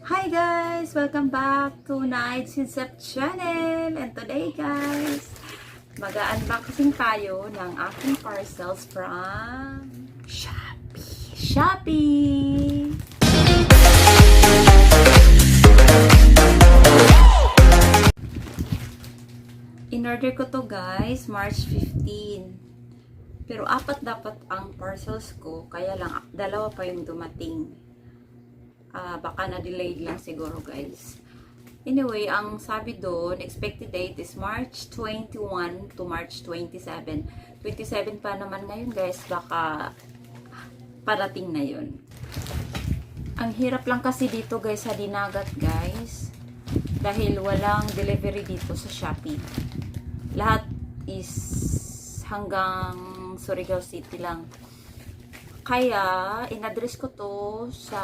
Hi guys! Welcome back to Night Sinsep channel! And today guys, mag-unboxing tayo ng aking parcels from Shopee! Shopee! In-order ko to guys, March 15. Pero apat dapat ang parcels ko, kaya lang dalawa pa yung dumating. Baka na-delayed lang siguro guys. Anyway, ang sabi doon, expected date is March 21 to March 27. 27 pa naman ngayon guys, baka parating na yun. Ang hirap lang kasi dito guys sa Dinagat guys, dahil walang delivery dito sa Shopee. Lahat is hanggang Surigao City lang. Kaya, in-address ko to sa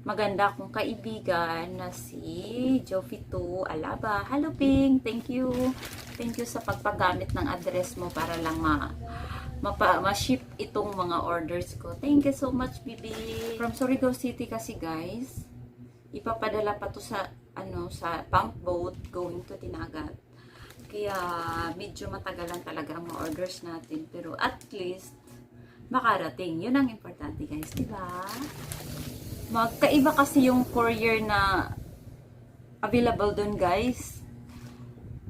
maganda kong kaibigan na si Jofito Alaba. Hello, Ping! Thank you. Thank you sa pagpagamit ng address mo para lang ma-ship itong mga orders ko. Thank you so much, Bibi. From Surigao City kasi, guys, ipapadala pa to sa, sa pump boat going to Dinagat. Kaya, medyo matagalan talaga ang mga orders natin. Pero at least, makarating. Yun ang importante guys, diba? Magkaiba kasi yung courier na available dun guys.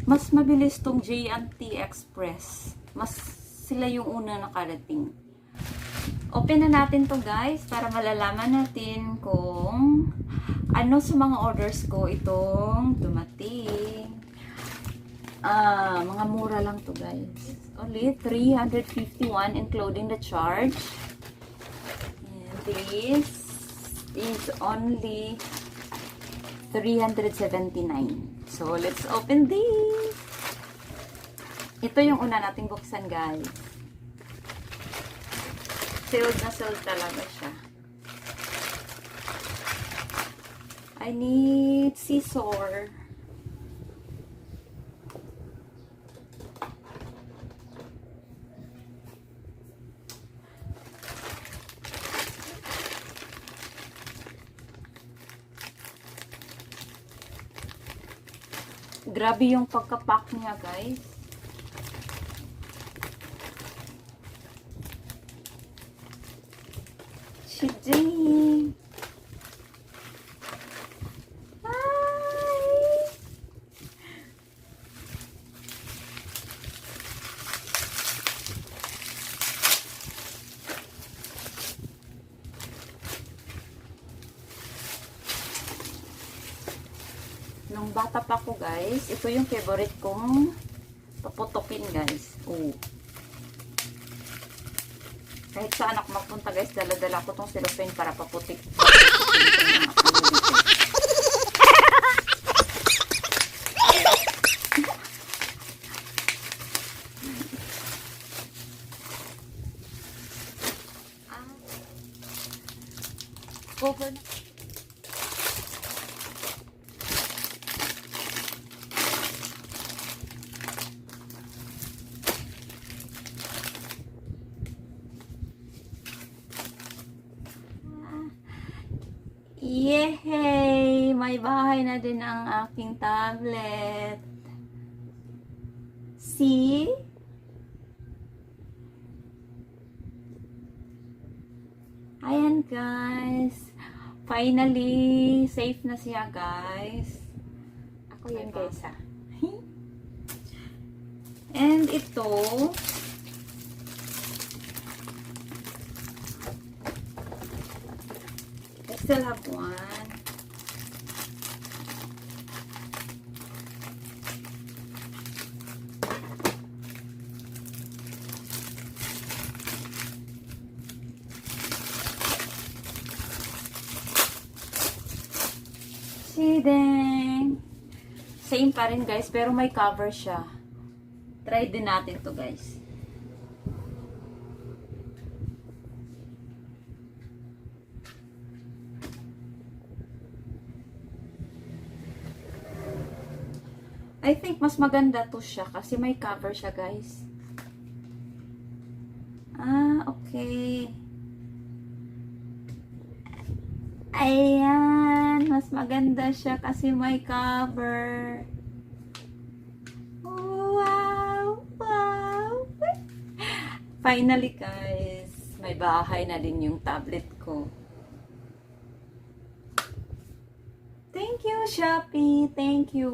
Mas mabilis tong J&T Express. Mas sila yung una nakarating. Open na natin to guys para malalaman natin kung ano sa mga orders ko itong dumating. Mga mura lang to guys. Only 351 including the charge. And this is only 379. So let's open this. Ito yung una nating buksan guys. Sealed na sealed talaga siya. I need scissor. Grabe yung pagkapack niya, guys. Shijing. Hi! Nung bata pa ko guys, ito yung favorite kong paputokin guys. Oh. Kahit saan ako magpunta guys, dala-dala ko tong cellophane para paputik. Cover na. Yehey! May bahay na din ang aking tablet. See? Ayan guys. Finally, safe na siya guys. Ako yan guys ha. And ito, still have one. Sideng. Same pa rin guys, pero may cover siya. Try din natin to guys. I think mas maganda to siya kasi may cover siya guys. Okay. Ayan. Mas maganda siya kasi may cover. Oh, wow! Wow! Finally guys, may bahay na din yung tablet ko. Thank you, Shopee. Thank you.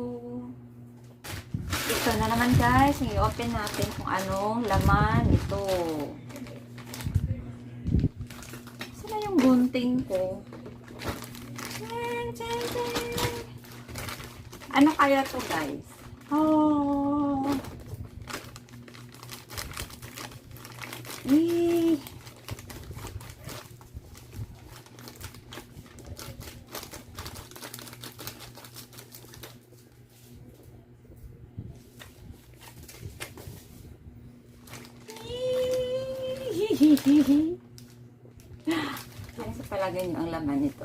Ito na naman guys, i-open natin kung anong laman ito. Saan yung gunting ko? Ano kaya to guys? Oh! Eh! Ano sa palagay nyo ang laman nito?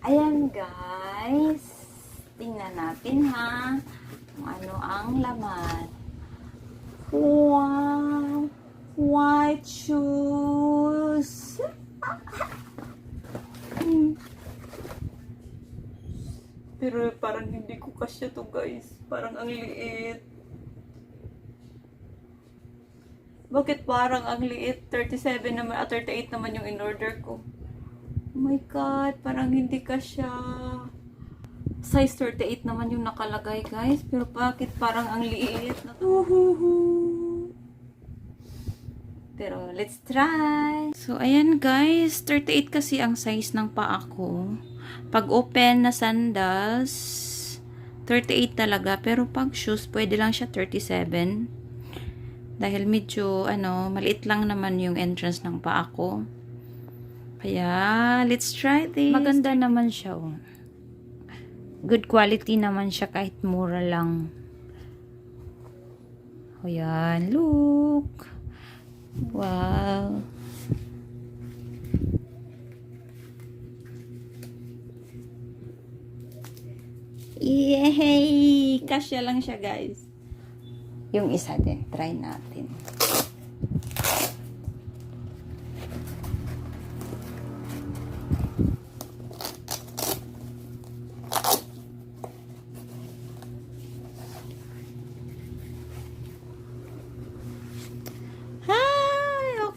Ayan guys. Tingnan natin ha. Kung ano ang laman. Wow! White shoes! Pero parang hindi ko kasya to guys. Parang ang liit. Bakit parang ang liit? 37 naman at 38 naman yung in-order ko. Oh my God, parang hindi kasya. Size 38 naman yung nakalagay guys. Pero bakit parang ang liit? Pero let's try. So ayan guys, 38 kasi ang size ng paa ko. Pag open na sandals, 38 talaga. Pero pag shoes, pwede lang siya 37. Dahil medyo, maliit lang naman yung entrance ng paa ko. Kaya, let's try this. Maganda naman siya. Oh. Good quality naman siya kahit mura lang. O yan, look. Wow. Yay! Kasya lang siya, guys. Yung isa din. Try natin.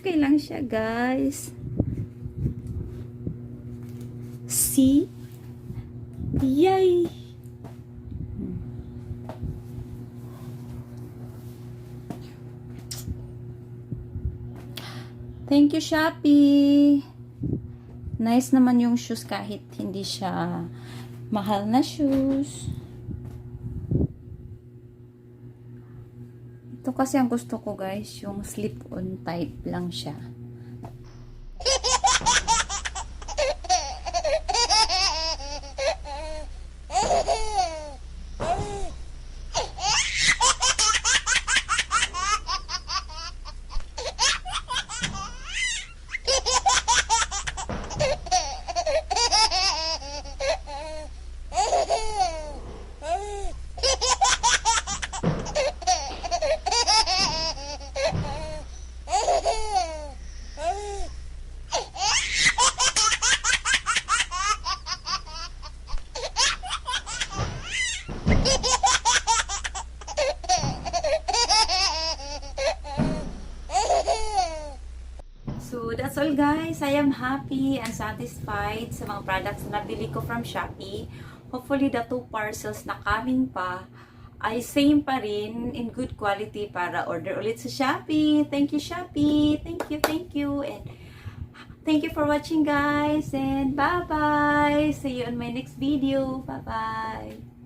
Okay lang siya, guys. See? Yay! Thank you, Shopee. Nice naman yung shoes kahit hindi siya mahal na shoes. Ito kasi ang gusto ko guys, yung slip-on type lang siya. So, that's all guys. I am happy and satisfied sa mga products na nabili ko from Shopee. Hopefully, the 2 parcels na coming pa ay same pa rin in good quality para order ulit sa Shopee. Thank you, Shopee. Thank you, thank you. And thank you for watching guys. And bye-bye. See you on my next video. Bye-bye.